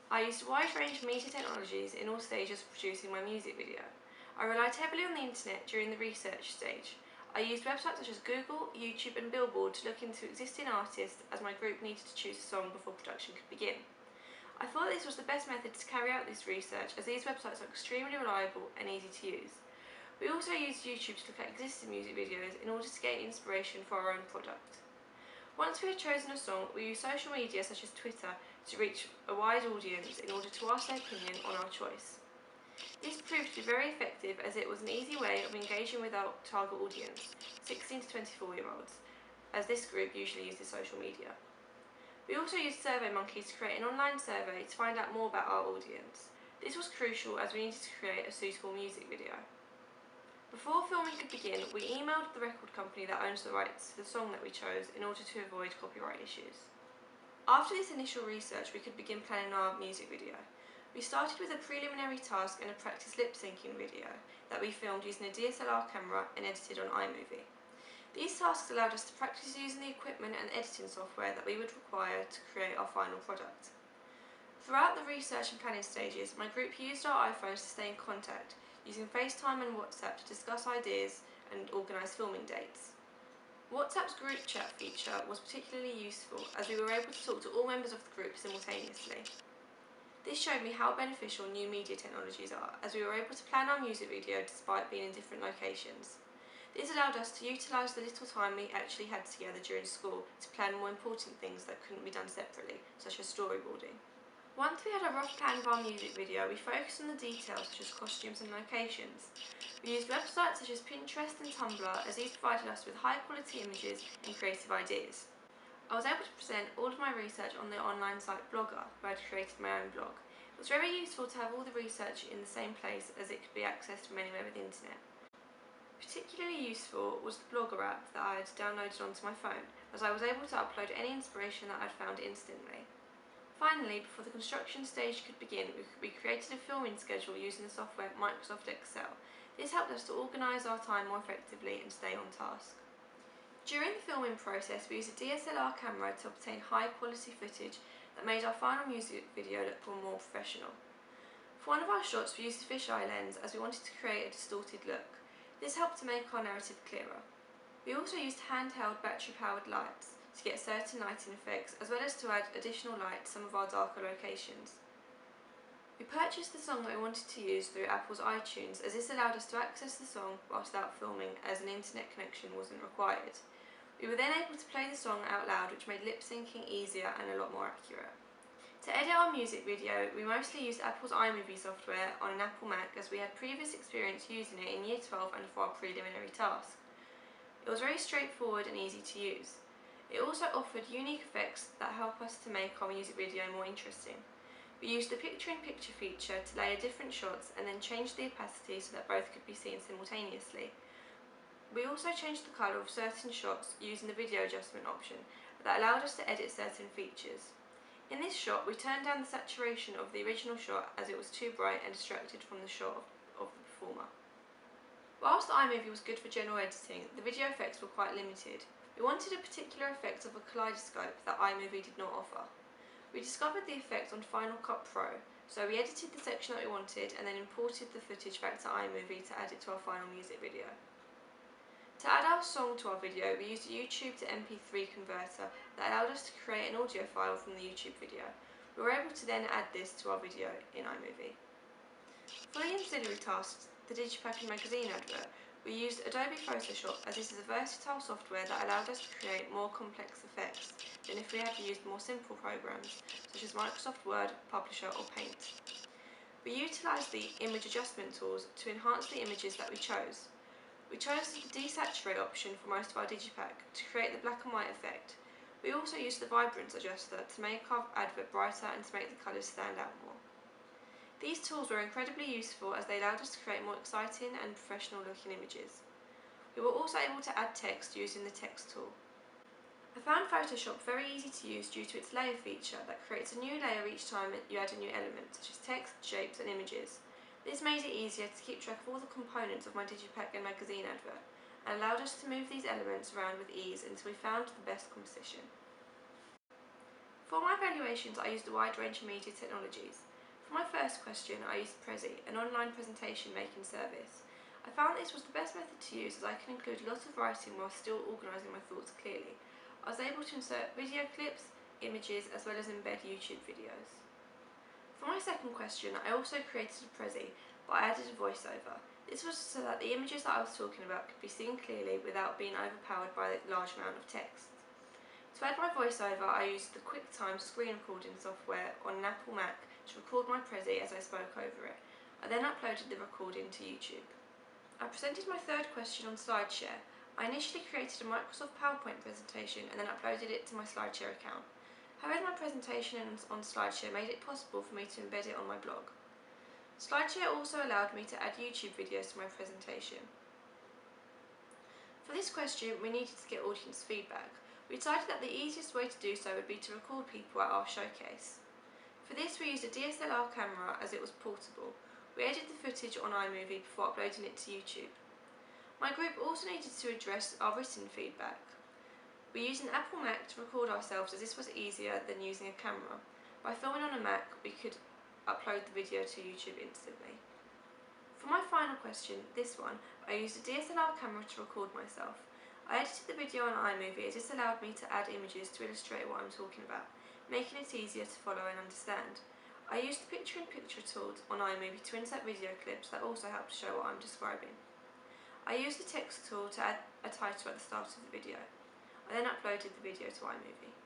I used a wide range of media technologies in all stages of producing my music video. I relied heavily on the internet during the research stage. I used websites such as Google, YouTube and Billboard to look into existing artists as my group needed to choose a song before production could begin. I thought this was the best method to carry out this research as these websites are extremely reliable and easy to use. We also used YouTube to look at existing music videos in order to gain inspiration for our own product. Once we had chosen a song, we used social media such as Twitter to reach a wide audience in order to ask their opinion on our choice. This proved to be very effective as it was an easy way of engaging with our target audience, 16 to 24-year-olds, as this group usually uses social media. We also used SurveyMonkey to create an online survey to find out more about our audience. This was crucial as we needed to create a suitable music video. Before filming could begin, we emailed the record company that owns the rights to the song that we chose in order to avoid copyright issues. After this initial research, we could begin planning our music video. We started with a preliminary task and a practice lip-syncing video that we filmed using a DSLR camera and edited on iMovie. These tasks allowed us to practice using the equipment and editing software that we would require to create our final product. Throughout the research and planning stages, my group used our iPhones to stay in contact, using FaceTime and WhatsApp to discuss ideas and organise filming dates. WhatsApp's group chat feature was particularly useful as we were able to talk to all members of the group simultaneously. This showed me how beneficial new media technologies are, as we were able to plan our music video despite being in different locations. This allowed us to utilise the little time we actually had together during school to plan more important things that couldn't be done separately, such as storyboarding. Once we had a rough plan of our music video, we focused on the details such as costumes and locations. We used websites such as Pinterest and Tumblr as these provided us with high quality images and creative ideas. I was able to present all of my research on the online site Blogger, where I had created my own blog. It was very useful to have all the research in the same place as it could be accessed from anywhere with the internet. Particularly useful was the Blogger app that I had downloaded onto my phone, as I was able to upload any inspiration that I had found instantly. Finally, before the construction stage could begin, we created a filming schedule using the software Microsoft Excel. This helped us to organise our time more effectively and stay on task. During the filming process, we used a DSLR camera to obtain high quality footage that made our final music video look more professional. For one of our shots, we used a fisheye lens as we wanted to create a distorted look. This helped to make our narrative clearer. We also used handheld battery-powered lights to get certain lighting effects, as well as to add additional light to some of our darker locations. We purchased the song that we wanted to use through Apple's iTunes, as this allowed us to access the song whilst out filming, as an internet connection wasn't required. We were then able to play the song out loud, which made lip-syncing easier and a lot more accurate. To edit our music video, we mostly used Apple's iMovie software on an Apple Mac, as we had previous experience using it in Year 12 and for our preliminary task. It was very straightforward and easy to use. It also offered unique effects that help us to make our music video more interesting. We used the picture-in-picture feature to layer different shots and then change the opacity so that both could be seen simultaneously. We also changed the colour of certain shots using the video adjustment option that allowed us to edit certain features. In this shot, we turned down the saturation of the original shot as it was too bright and distracted from the shot of the performer. Whilst iMovie was good for general editing, the video effects were quite limited. We wanted a particular effect of a kaleidoscope that iMovie did not offer. We discovered the effect on Final Cut Pro, so we edited the section that we wanted and then imported the footage back to iMovie to add it to our final music video. To add our song to our video, we used a YouTube to MP3 converter that allowed us to create an audio file from the YouTube video. We were able to then add this to our video in iMovie. For the ancillary tasks, the Digipack and magazine advert, we used Adobe Photoshop, as this is a versatile software that allowed us to create more complex effects than if we had used more simple programs such as Microsoft Word, Publisher or Paint. We utilised the image adjustment tools to enhance the images that we chose. We chose the desaturate option for most of our Digipack to create the black and white effect. We also used the vibrance adjuster to make our advert brighter and to make the colours stand out more. These tools were incredibly useful as they allowed us to create more exciting and professional looking images. We were also able to add text using the text tool. I found Photoshop very easy to use due to its layer feature that creates a new layer each time you add a new element, such as text, shapes and images. This made it easier to keep track of all the components of my Digipack and magazine advert, and allowed us to move these elements around with ease until we found the best composition. For my evaluations, I used a wide range of media technologies. For my first question, I used Prezi, an online presentation making service. I found this was the best method to use as I can include a lot of writing while still organising my thoughts clearly. I was able to insert video clips, images, as well as embed YouTube videos. For my second question, I also created a Prezi, but I added a voiceover. This was so that the images that I was talking about could be seen clearly without being overpowered by the large amount of text. To add my voiceover, I used the QuickTime screen recording software on an Apple Mac to record my Prezi as I spoke over it. I then uploaded the recording to YouTube. I presented my third question on SlideShare. I initially created a Microsoft PowerPoint presentation and then uploaded it to my SlideShare account. However, my presentation on SlideShare made it possible for me to embed it on my blog. SlideShare also allowed me to add YouTube videos to my presentation. For this question, we needed to get audience feedback. We decided that the easiest way to do so would be to record people at our showcase. For this, we used a DSLR camera as it was portable. We edited the footage on iMovie before uploading it to YouTube. My group also needed to address our written feedback. We used an Apple Mac to record ourselves as this was easier than using a camera. By filming on a Mac, we could upload the video to YouTube instantly. For my final question, this one, I used a DSLR camera to record myself. I edited the video on iMovie as this allowed me to add images to illustrate what I'm talking about, making it easier to follow and understand. I used the picture-in-picture tool on iMovie to insert video clips that also help to show what I'm describing. I used the text tool to add a title at the start of the video. I then uploaded the video to iMovie.